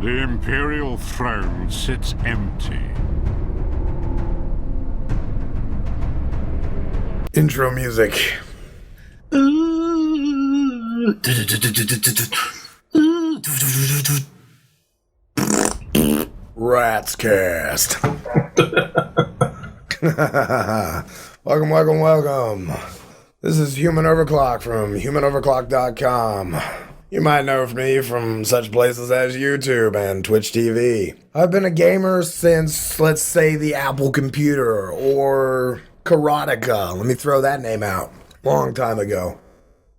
The Imperial throne sits empty. Intro music. RatzCast. Welcome. This is Human Overclock from humanoverclock.com. You might know me from such places as YouTube and Twitch TV. I've been a gamer since, let's say, the Apple computer or Karateka. Let me throw that name out. Long time ago.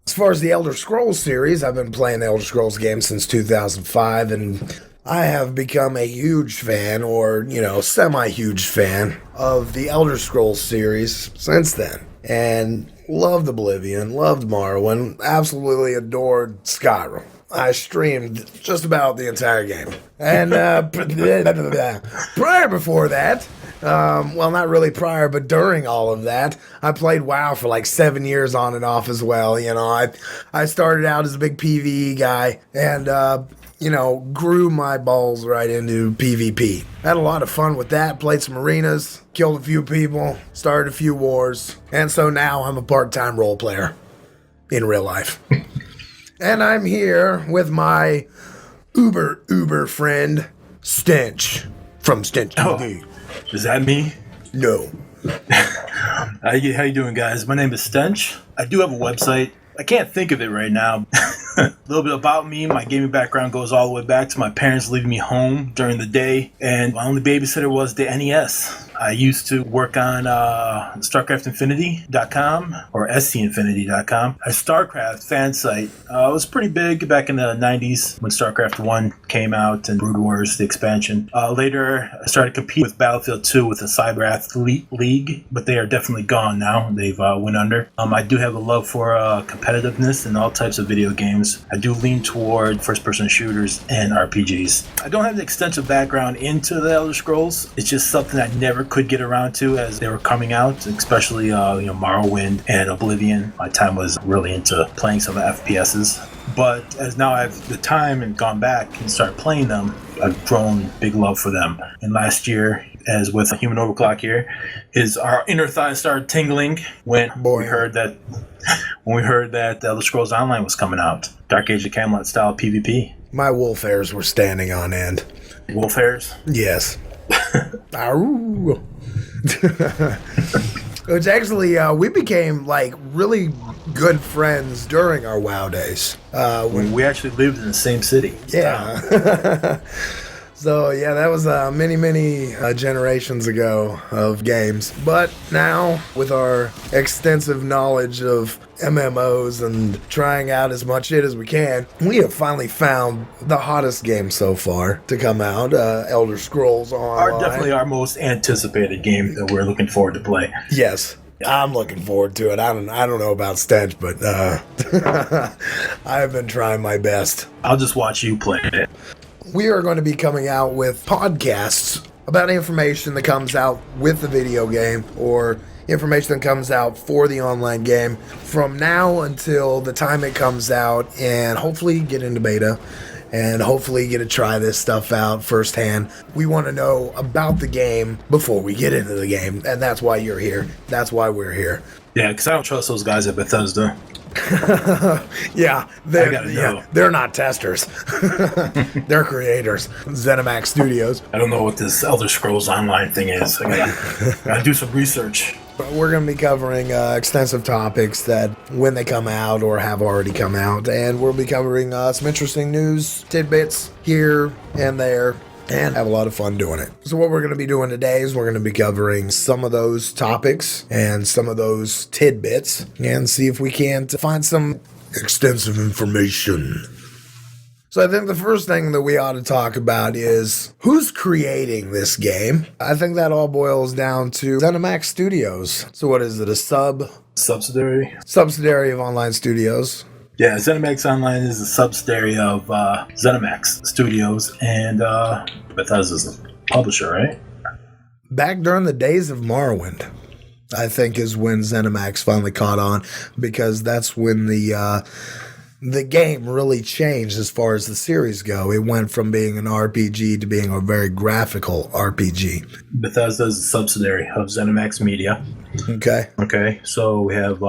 As far as the Elder Scrolls series, I've been playing the Elder Scrolls games since 2005, and I have become a huge fan, or, semi-huge fan, of the Elder Scrolls series since then. And loved Oblivion, loved Morrowind, absolutely adored Skyrim. I streamed just about the entire game. And prior before that, well, not really prior, but during all of that, I played WoW for like 7 years on and off as well. I started out as a big PvE guy and, grew my balls right into PvP. Had a lot of fun with that, played some arenas, killed a few people, started a few wars, and so now I'm a part-time role player in real life. And I'm here with my uber friend, Stench, from Stench TV. Is that me? No. How you doing, guys? My name is Stench. I do have a website. I can't think of it right now. A little bit about me. My gaming background goes all the way back to my parents leaving me home during the day, and my only babysitter was the NES. I used to work on StarCraftInfinity.com or SCInfinity.com. A StarCraft fan site. It was pretty big back in the 90s when StarCraft 1 came out and Brood Wars, the expansion. Later, I started competing with Battlefield 2 with the Cyber Athlete League, but they are definitely gone now. They've went under. I do have a love for competitiveness in all types of video games. I do lean toward first-person shooters and RPGs. I don't have an extensive background into the Elder Scrolls. It's just something I never could get around to as they were coming out, especially Morrowind and Oblivion. My time was really into playing some FPSs. But as now I have the time and gone back and started playing them, I've grown big love for them. And last year, as with Human Overclock here, our inner thighs started tingling when we heard that Elder Scrolls Online was coming out. Dark Age of Camelot style PvP. My wolf hairs were standing on end. Wolf hairs? Yes. It's actually, we became like really good friends during our WoW days. When we actually lived in the same city. Yeah. So, yeah, that was many generations ago of games. But now, with our extensive knowledge of MMOs and trying out as much shit as we can, we have finally found the hottest game so far to come out, Elder Scrolls Online. Definitely our most anticipated game that we're looking forward to play. Yes. I'm looking forward to it. I don't know about Stench, but I've been trying my best. I'll just watch you play it. We are going to be coming out with podcasts about information that comes out with the video game or information that comes out for the online game from now until the time it comes out, and hopefully get into beta and hopefully get to try this stuff out firsthand. We want to know about the game before we get into the game, and that's why you're here. That's why we're here. Yeah, because I don't trust those guys at Bethesda. Yeah, they're not testers. They're creators. ZeniMax Studios. I don't know what this Elder Scrolls Online thing is. I gotta do some research. We're going to be covering extensive topics that when they come out or have already come out, and we'll be covering some interesting news tidbits here and there, and have a lot of fun doing it. So what we're going to be doing today is we're going to be covering some of those topics and some of those tidbits and see if we can't find some extensive information. So I think the first thing that we ought to talk about is who's creating this game. I think that all boils down to ZeniMax Studios. So what is it, a subsidiary? Subsidiary of Online Studios. Yeah, ZeniMax Online is a subsidiary of ZeniMax Studios, and Bethesda's a publisher, right? Back during the days of Morrowind, I think is when ZeniMax finally caught on, because that's when the the game really changed as far as the series go. It went from being an RPG to being a very graphical RPG. Bethesda is a subsidiary of ZeniMax Media. Okay. Okay, so we have...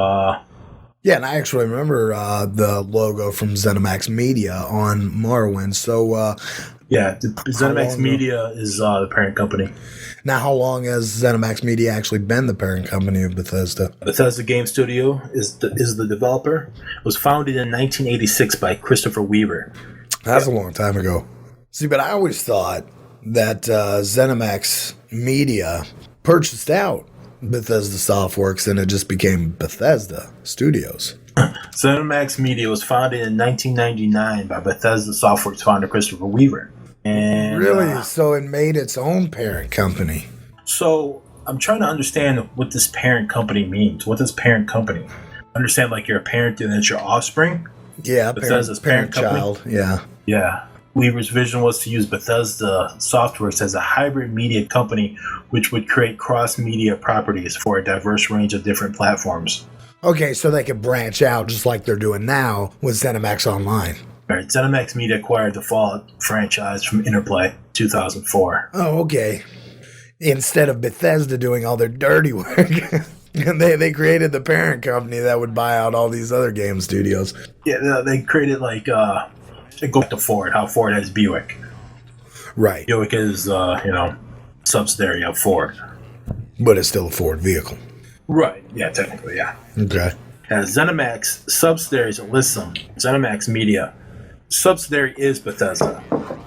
Yeah, and I actually remember the logo from ZeniMax Media on Morrowind. So, ZeniMax Media is the parent company. now how long has ZeniMax Media actually been the parent company of Bethesda? Bethesda Game Studio is the developer. It was founded in 1986 by Christopher Weaver. That's a long time ago. See, but I always thought that ZeniMax Media purchased out Bethesda Softworks and it just became Bethesda Studios. ZeniMax Media was founded in 1999 by Bethesda Softworks founder Christopher Weaver. And, really? So it made its own parent company. So I'm trying to understand what this parent company means. What does parent company? Understand like you're a parent and it's your offspring? Yeah, Bethesda's parent child. Yeah. Yeah. Weaver's vision was to use Bethesda Softworks as a hybrid media company which would create cross-media properties for a diverse range of different platforms. Okay, so they could branch out just like they're doing now with ZeniMax Online. Right, ZeniMax Media acquired the Fallout franchise from Interplay 2004. Oh, okay. Instead of Bethesda doing all their dirty work, and they created the parent company that would buy out all these other game studios. Yeah, they created like, they go back to Ford, how Ford has Buick. Right. Buick is, subsidiary of Ford. But it's still a Ford vehicle. Right, yeah, technically, yeah. Okay. As ZeniMax subsidiaries list them, ZeniMax Media subsidiary is Bethesda.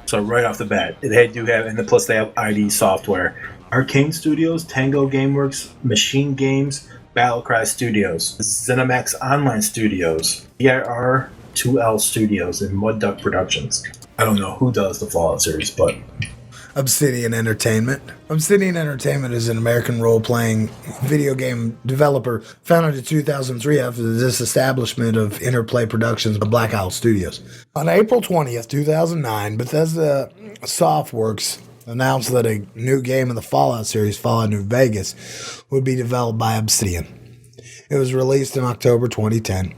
So right off the bat, they do have, and plus they have ID Software, Arcane Studios, Tango Gameworks, Machine Games, Battlecry Studios, ZeniMax Online Studios, EIR2L Studios, and Mud Duck Productions. I don't know who does the Fallout series, but Obsidian Entertainment. Obsidian Entertainment is an American role-playing video game developer founded in 2003 after the disestablishment of Interplay Productions by Black Owl Studios. On April 20th, 2009, Bethesda Softworks announced that a new game in the Fallout series, Fallout New Vegas, would be developed by Obsidian. It was released in October 2010.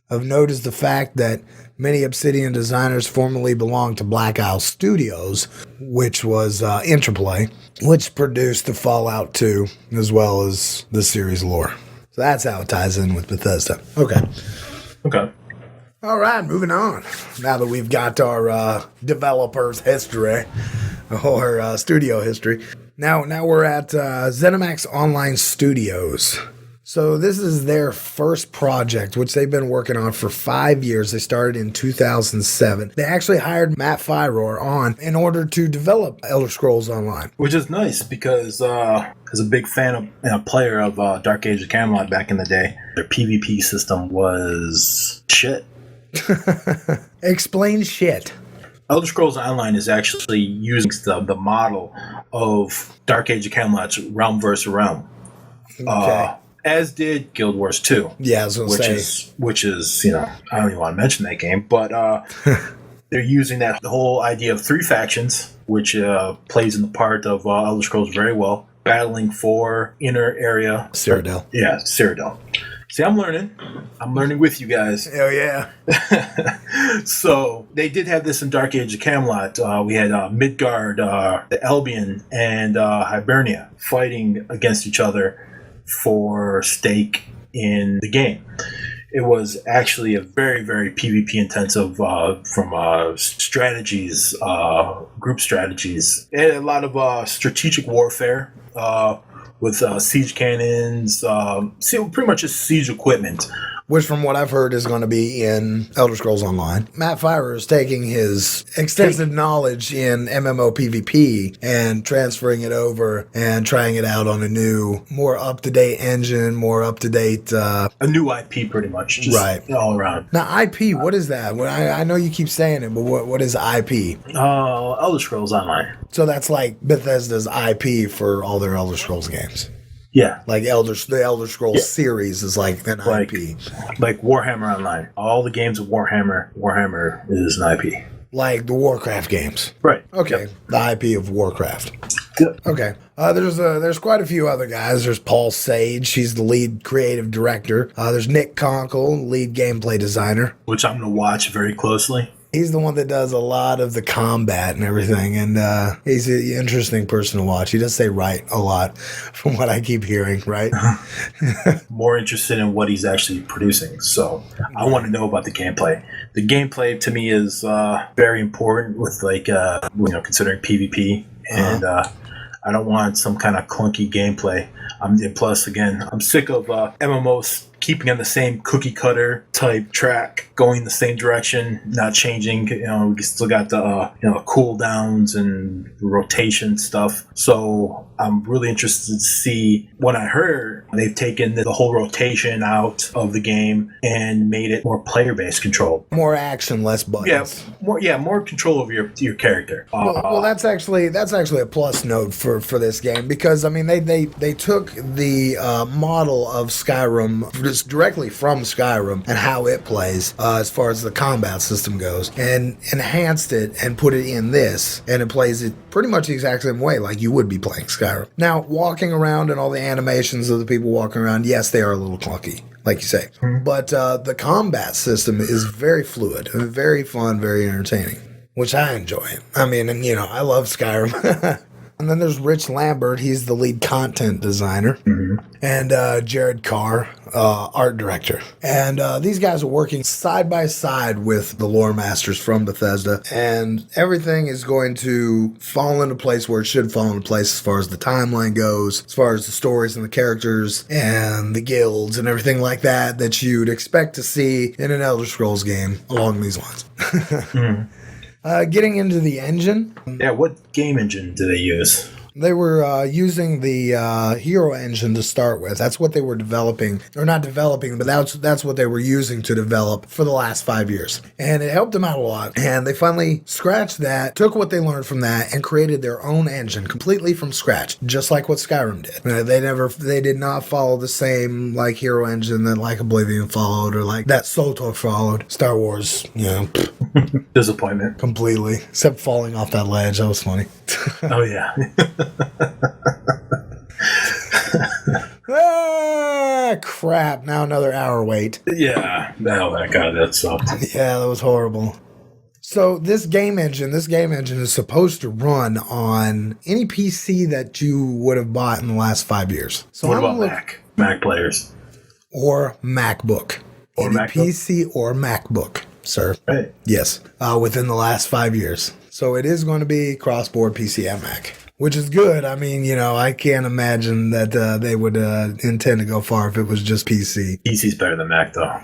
Of note is the fact that many Obsidian designers formerly belonged to Black Owl Studios, which was Interplay, which produced the Fallout 2 as well as the series lore. So that's how it ties in with Bethesda. Okay. All right, moving on. Now that we've got our developer's history, or studio history, now we're at ZeniMax Online Studios. So this is their first project, which they've been working on for 5 years. They started in 2007. They actually hired Matt Firor on in order to develop Elder Scrolls Online. which is nice because as a big fan of and a player of Dark Age of Camelot back in the day, their PvP system was shit. Explain shit. Elder Scrolls Online is actually using the model of Dark Age of Camelot's Realm versus Realm. Okay. As did Guild Wars 2. Yeah, I was going to say. Which is, I don't even want to mention that game, but they're using that whole idea of three factions, which plays in the part of Elder Scrolls very well, battling for inner area. Cyrodiil. Yeah, Cyrodiil. See, I'm learning with you guys. Hell yeah. So they did have this in Dark Age of Camelot. We had Midgard, the Albion, and Hibernia fighting against each other for stake in the game. It was actually a very, very PvP intensive from strategies, group strategies, and a lot of strategic warfare with siege cannons, pretty much just siege equipment. Which, from what I've heard, is going to be in Elder Scrolls Online. Matt Firor is taking his extensive knowledge in MMO PvP and transferring it over and trying it out on a new, more up-to-date engine, more up-to-date... a new IP, pretty much. Just right. All around. Now, IP, what is that? Well, I know you keep saying it, but what is IP? Elder Scrolls Online. So that's like Bethesda's IP for all their Elder Scrolls games. Yeah. Like the Elder Scrolls series is like an IP. Like Warhammer Online. All the games of Warhammer is an IP. Like the Warcraft games. Right. Okay. Yep. The IP of Warcraft. Okay. There's quite a few other guys. There's Paul Sage. He's the lead creative director. There's Nick Conkle, lead gameplay designer. Which I'm going to watch very closely. He's the one that does a lot of the combat and everything, and he's an interesting person to watch. He does say right a lot from what I keep hearing, right? More interested in what he's actually producing, so I want to know about the gameplay. The gameplay to me is very important with considering PvP, and I don't want some kind of clunky gameplay. Plus, again, I'm sick of MMOs keeping on the same cookie cutter type track, going the same direction, not changing. We still got the cooldowns and rotation stuff. So I'm really interested to see. When I heard they've taken the whole rotation out of the game and made it more player-based control, more action, less buttons. More control over your character. Well, that's actually a plus note for this game, because I mean they took the model of Skyrim, just directly from Skyrim, and how it plays as far as the combat system goes, and enhanced it and put it in this, and it plays it pretty much the exact same way like you would be playing Skyrim. Now, walking around and all the animations of the people walking around, yes, they are a little clunky, like you say, but the combat system is very fluid, very fun, very entertaining, which I enjoy. I mean, and I love Skyrim. And then there's Rich Lambert. He's the lead content designer. And Jared Carr, art director. And these guys are working side by side with the lore masters from Bethesda. And everything is going to fall into place where it should fall into place as far as the timeline goes, as far as the stories and the characters and the guilds and everything like that you'd expect to see in an Elder Scrolls game along these lines. Getting into the engine. Yeah, what game engine do they use? They were using the Hero engine to start with. That's what they were developing, or not developing, but that's what they were using to develop for the last 5 years. And it helped them out a lot. And they finally scratched that, took what they learned from that, and created their own engine completely from scratch, just like what Skyrim did. They did not follow the same like Hero engine that like Oblivion followed, or like that SOTOR followed. Star Wars, Disappointment. Completely. Except falling off that ledge. That was funny. Oh, yeah. Crap. Now another hour wait. Yeah. Oh, my God, that sucked. Yeah, that was horrible. So this game engine is supposed to run on any PC that you would have bought in the last 5 years. So what about Mac? Mac players. Or MacBook. Or any MacBook? PC or MacBook, sir. Right. Yes. Within the last 5 years. So it is going to be cross-board PC and Mac, which is good. I mean, I can't imagine that they would intend to go far if it was just PC. PC's better than Mac, though.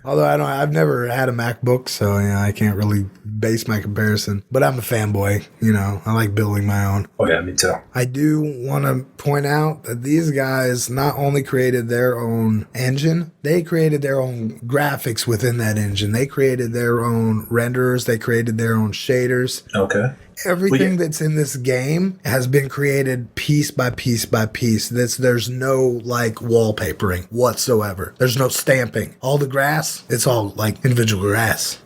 Although I've never had a MacBook, so I can't really base my comparison. But I'm a fanboy, I like building my own. Oh yeah, me too. I do want to point out that these guys not only created their own engine, they created their own graphics within that engine. They created their own renderers. They created their own shaders. Okay. Everything that's in this game has been created piece by piece by piece. There's no wallpapering whatsoever. There's no stamping. All the grass, it's all like individual grass.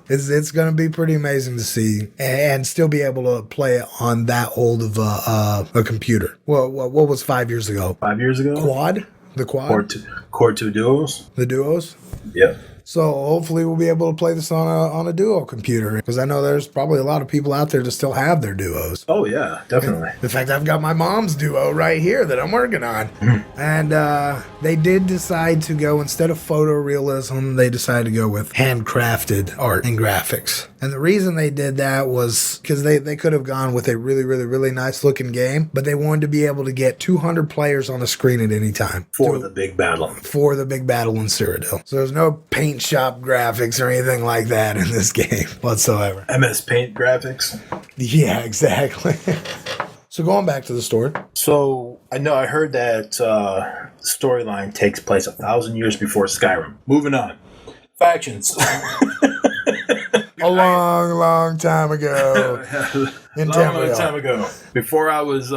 It's going to be pretty amazing to see and still be able to play it on that old of a computer. Well, what was 5 years ago? 5 years ago? Quad? The quad? Core 2 Duos? The Duos? Yeah. So hopefully we'll be able to play this on a Duo computer, because I know there's probably a lot of people out there that still have their Duos. Oh yeah, definitely. In fact, I've got my mom's Duo right here that I'm working on. And they did decide to go, instead of photorealism, they decided to go with handcrafted art and graphics. And the reason they did that was because they could have gone with a really, really, really nice looking game, but they wanted to be able to get 200 players on the screen at any time. For the big battle in Cyrodiil. So there's no paint shop graphics or anything like that in this game whatsoever. MS Paint graphics? Yeah, exactly. So going back to the story. So I heard that storyline takes place 1,000 years before Skyrim. Moving on. Factions. A long, long time ago. Long time ago. Before I was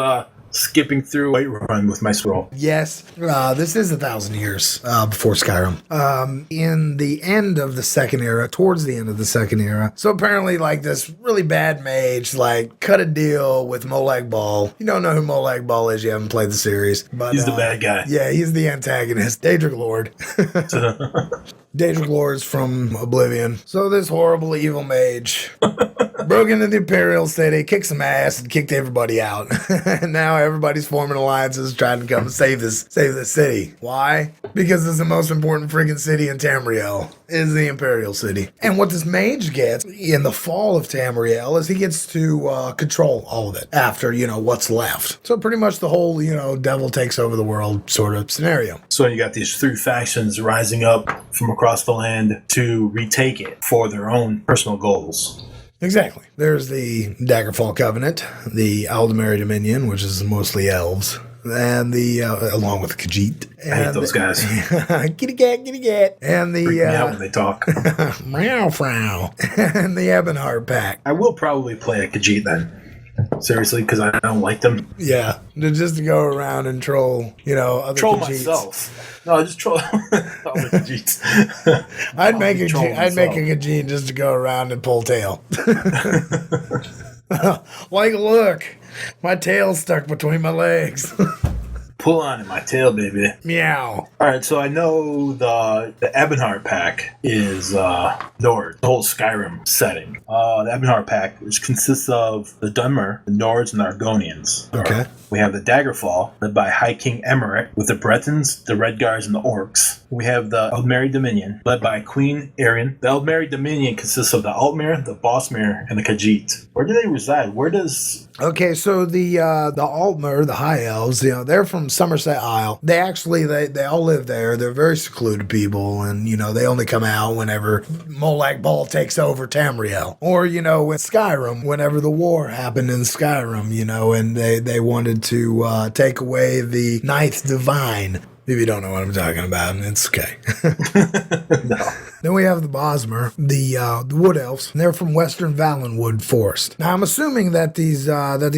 skipping through Whiterun with my scroll. Yes, this is 1,000 years before Skyrim. In the end of the second era, towards the end of the second era. So apparently, like, this really bad mage, like, cut a deal with Molag Bal. You don't know who Molag Bal is, you haven't played the series. But He's the bad guy. Yeah, he's the antagonist. Daedric Lord. Daedric Lord's from Oblivion. So this horrible evil mage broke into the Imperial City, kicked some ass, and kicked everybody out. And now everybody's forming alliances trying to come save this city. Why? Because it's the most important freaking city in Tamriel, is the Imperial City. And what this mage gets in the fall of Tamriel is he gets to control all of it after, what's left. So pretty much the whole, devil takes over the world sort of scenario. So you got these three factions rising up from across the land to retake it for their own personal goals. Exactly. There's the Daggerfall Covenant, the ALDMERI Dominion, which is mostly elves, and the along with Khajiit. I hate those guys. Kitty cat. And the Freak me out when they talk. meow frow. And the Ebonheart pack. I will probably play a Khajiit then. Seriously, because I don't like them. Yeah, just to go around and troll, other Troll Khajiits. myself. No, just troll other Khajiits. I'd make a Khajiit just to go around and pull tail. Like, look, my tail's stuck between my legs. Pull on in my tail, baby. Meow. All right, so I know the Ebonheart pack is Nord, the whole Skyrim setting. The Ebonheart pack, which consists of the Dunmer, the Nords, and the Argonians. Okay. We have the Daggerfall, led by High King Emmerich, with the Bretons, the Redguards, and the Orcs. We have the ALDMERI Dominion, led by Queen Erin. The ALDMERI Dominion consists of the Altmer, the Bossmer, and the Khajiit. Where do they reside? Where does... Okay, so the Altmer, the High Elves, they're from Somerset Isle. They actually, they all live there. They're very secluded people, and, they only come out whenever Molag Bal takes over Tamriel. Or, with Skyrim, whenever the war happened in Skyrim, and they wanted to take away the Ninth Divine. If you don't know what I'm talking about, it's okay. No. Then we have the Bosmer, the Wood Elves. And they're from Western Valenwood Forest. Now, I'm assuming that these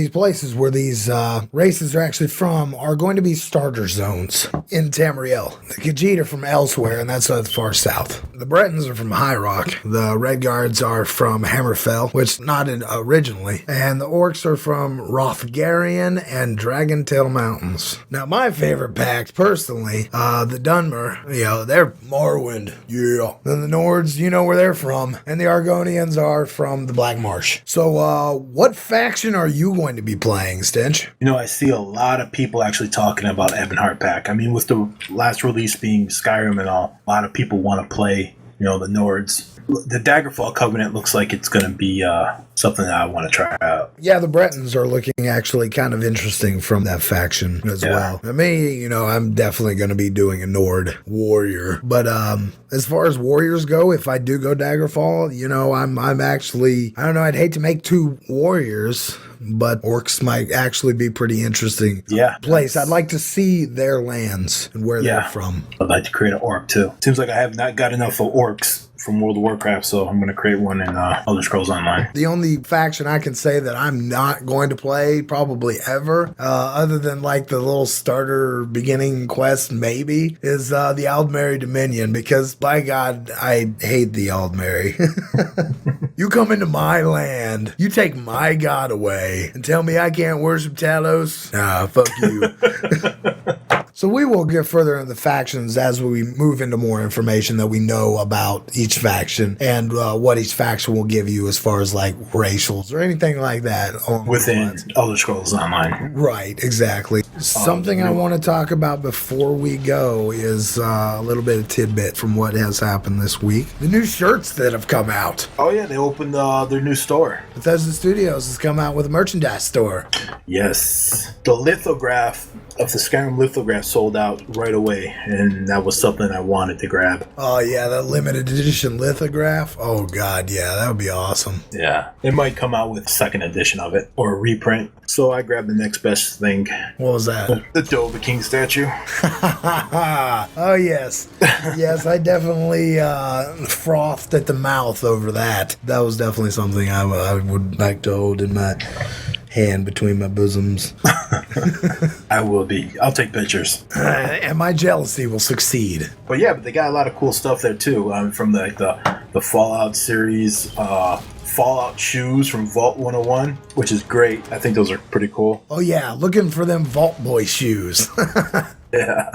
places where these races are actually from are going to be starter zones in Tamriel. The Khajiit are from elsewhere, and that's far south. The Bretons are from High Rock. The Redguards are from Hammerfell, which not originally. And the Orcs are from Rothgarian and Dragontail Mountains. Now, my favorite pack, personally, the Dunmer, they're Morrowind. Yeah. Then the Nords, where they're from. And the Argonians are from the Black Marsh. So, what faction are you going to be playing, Stench? I see a lot of people actually talking about Ebonheart pack. I mean, with the last release being Skyrim and all, a lot of people want to play, the Nords. The Daggerfall Covenant looks like it's going to be something that I want to try out. Yeah, the Bretons are looking actually kind of interesting from that faction as well. I mean, I'm definitely going to be doing a Nord warrior. But as far as warriors go, if I do go Daggerfall, I'm actually, I don't know, I'd hate to make two warriors, but orcs might actually be pretty interesting place. I'd like to see their lands and where they're from. I'd like to create an orc too. Seems like I have not got enough of orcs from World of Warcraft, so I'm going to create one in Elder Scrolls Online. The only faction I can say that I'm not going to play probably ever, other than like the little starter beginning quest maybe, is the ALDMERI Dominion, because by God, I hate the ALDMERI. You come into my land, you take my God away, and tell me I can't worship Talos? Nah, fuck you. So we will get further into the factions as we move into more information that we know about each faction and what each faction will give you as far as like racials or anything like that. Within Elder Scrolls Online. Right, exactly. Something I want to talk about before we go is a little bit of tidbit from what has happened this week. The new shirts that have come out. Oh yeah, they opened their new store. Bethesda Studios has come out with a merchandise store. Yes. The lithograph of the Skyrim lithograph sold out right away, and that was something I wanted to grab. Oh yeah, that limited edition lithograph. Oh god, yeah, that would be awesome. Yeah, it might come out with a second edition of it or a reprint. So I grabbed the next best thing. What was that? The Dova King statue. Oh yes, yes, I definitely frothed at the mouth over that. That was definitely something I would like to hold in my hand between my bosoms. I will be. I'll take pictures. And my jealousy will succeed. But yeah, but they got a lot of cool stuff there too. From the Fallout series, Fallout shoes from Vault 101, which is great. I think those are pretty cool. Oh yeah, looking for them Vault Boy shoes. Yeah.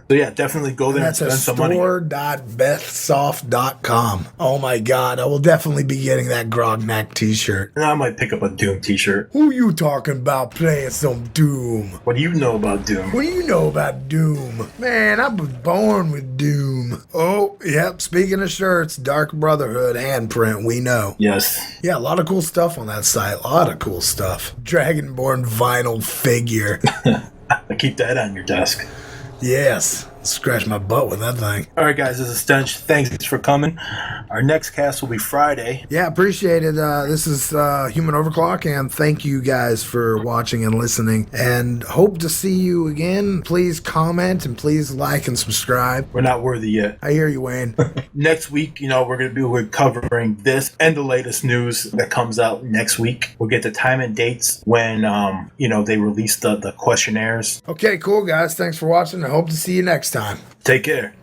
So yeah, definitely go there and spend some money. Store.bethsoft.com. Oh my god, I will definitely be getting that Grognak t-shirt. And I might pick up a Doom t-shirt. Who you talking about playing some Doom? What do you know about Doom? What do you know about Doom? Man, I was born with Doom. Oh, yep, speaking of shirts, Dark Brotherhood handprint, we know. Yes. Yeah, a lot of cool stuff on that site. A lot of cool stuff. Dragonborn vinyl figure. I keep that on your desk. Yes. Scratch my butt with that thing. All right, guys, this is Stench. Thanks for coming. Our next cast will be Friday. Yeah, appreciate it. This is Human Overclock, and thank you guys for watching and listening. And hope to see you again. Please comment and please like and subscribe. We're not worthy yet. I hear you, Wayne. Next week, we're covering this and the latest news that comes out next week. We'll get the time and dates when they release the questionnaires. Okay, cool, guys. Thanks for watching. I hope to see you next time. Take care.